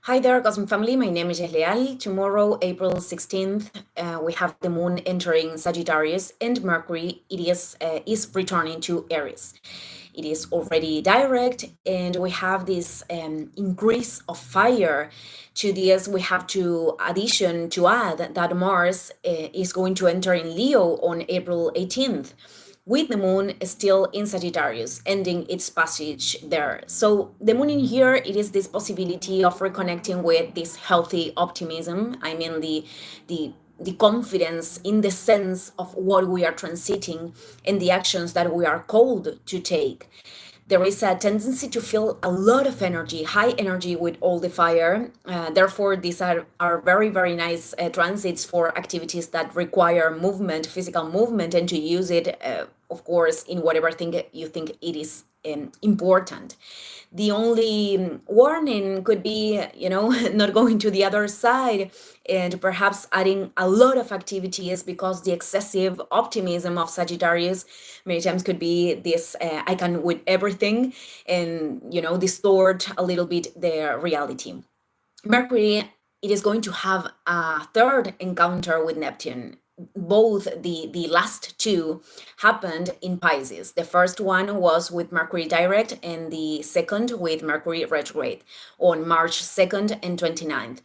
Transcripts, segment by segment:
Hi there, Cosmic Family. My name is Leal. Tomorrow, April 16th, we have the moon entering Sagittarius and Mercury is returning to Aries. It is already direct, and we have this increase of fire. To this, we have to addition to add that Mars is going to enter in Leo on April 18th, with the moon still in Sagittarius, ending its passage there. So the moon in here, it is this possibility of reconnecting with this healthy optimism. I mean the confidence in the sense of what we are transiting and the actions that we are called to take. There is a tendency to feel a lot of energy, high energy with all the fire. Therefore, these are very, very nice transits for activities that require movement, physical movement, and to use it, of course, in whatever thing you think it is important. The only warning could be, not going to the other side and perhaps adding a lot of activities, because the excessive optimism of Sagittarius many times could be this I can with everything, and distort a little bit the reality. Mercury, it is going to have a third encounter with Neptune. Both the last two happened in Pisces. The first one was with Mercury direct, and the second with Mercury retrograde on March 2nd and 29th.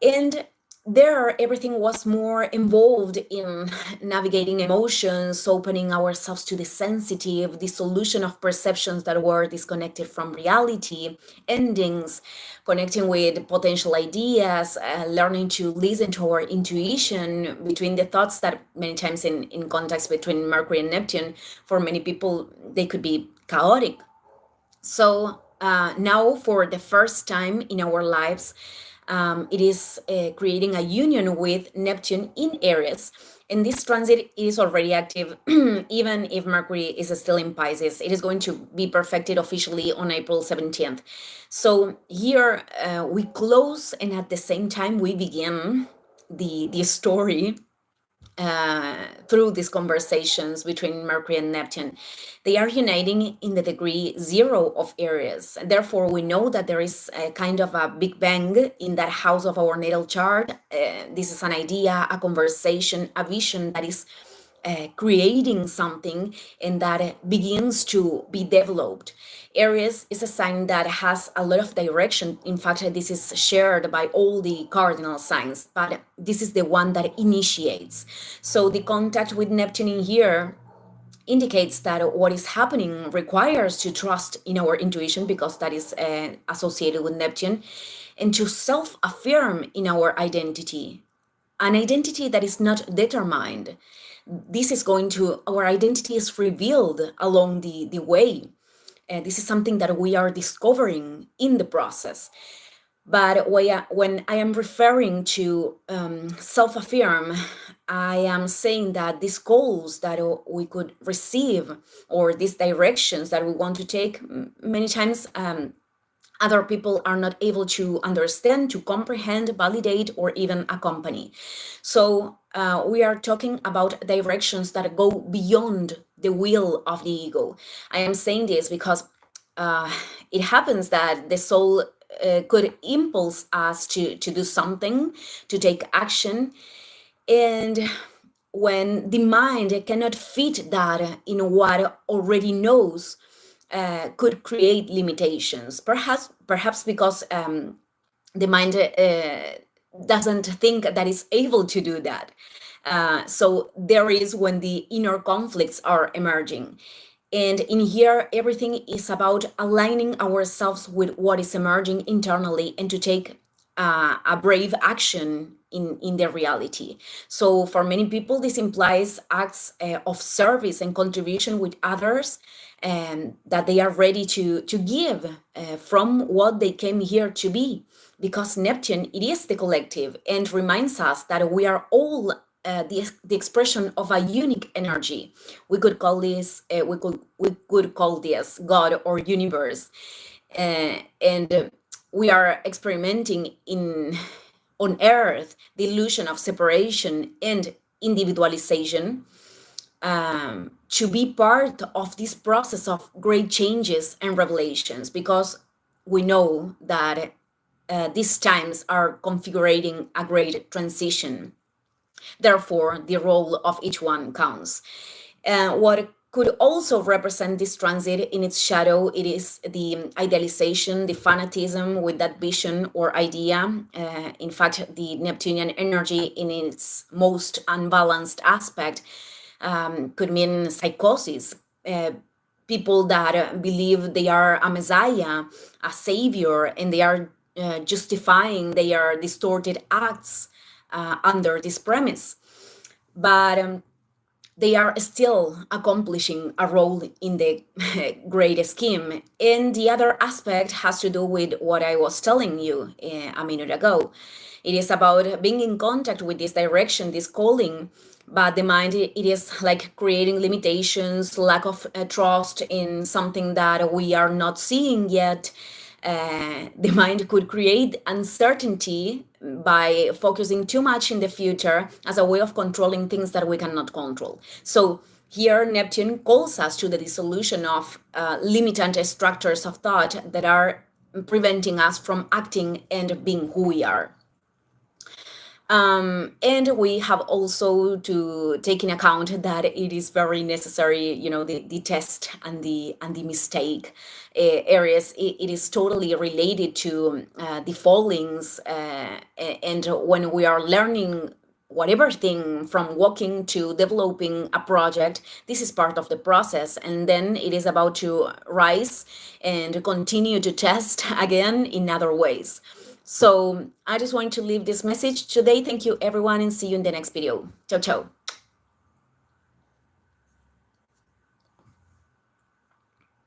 And there, everything was more involved in navigating emotions, opening ourselves to the sensitive, dissolution of perceptions that were disconnected from reality, endings, connecting with potential ideas, learning to listen to our intuition between the thoughts that many times in context between Mercury and Neptune, for many people, they could be chaotic. So now, for the first time in our lives, it is creating a union with Neptune in Aries. And this transit is already active, even if Mercury is still in Pisces. It is going to be perfected officially on April 17th. So here we close, and at the same time we begin the story through these conversations between Mercury and Neptune. They are uniting in the degree 0 of Aries. Therefore, we know that there is a kind of a big bang in that house of our natal chart. This is an idea, a conversation, a vision that is creating something and that begins to be developed. Aries is a sign that has a lot of direction. In fact, this is shared by all the cardinal signs, but this is the one that initiates. So the contact with Neptune in here indicates that what is happening requires to trust in our intuition, because that is associated with Neptune, and to self-affirm in our identity, an identity that is not determined. This is going to, our identity is revealed along the way. This is something that we are discovering in the process. But when I am referring to self-affirm, I am saying that these goals that we could receive, or these directions that we want to take, many times other people are not able to understand, to comprehend, validate, or even accompany. So we are talking about directions that go beyond the will of the ego. I am saying this because it happens that the soul could impulse us to do something, to take action. And when the mind cannot fit that in what already knows, could create limitations. Perhaps because the mind doesn't think that it's able to do that. So there is when the inner conflicts are emerging. And in here, everything is about aligning ourselves with what is emerging internally, and to take a brave action in the reality. So for many people, this implies acts of service and contribution with others, and that they are ready to give from what they came here to be, because Neptune, it is the collective, and reminds us that we are all the expression of a unique energy. We could call this we could call this God or universe, and we are experimenting on Earth the illusion of separation and individualization, to be part of this process of great changes and revelations, because we know that these times are configuring a great transition. Therefore, the role of each one counts. What could also represent this transit in its shadow, it is the idealization, the fanatism with that vision or idea. In fact, the Neptunian energy in its most unbalanced aspect could mean psychosis. People that believe they are a messiah, a savior, and they are justifying their distorted acts under this premise. But they are still accomplishing a role in the great scheme. And the other aspect has to do with what I was telling you a minute ago. It is about being in contact with this direction, this calling, but the mind, it is like creating limitations, lack of trust in something that we are not seeing yet. The mind could create uncertainty by focusing too much in the future as a way of controlling things that we cannot control. So here, Neptune calls us to the dissolution of limitant structures of thought that are preventing us from acting and being who we are. And we have also to take in account that it is very necessary, the test and the mistake areas. It is totally related to the fallings, and when we are learning whatever thing from walking to developing a project, this is part of the process, and then it is about to rise and continue to test again in other ways. So I just want to leave this message today. Thank you, everyone, and see you in the next video. Ciao, ciao.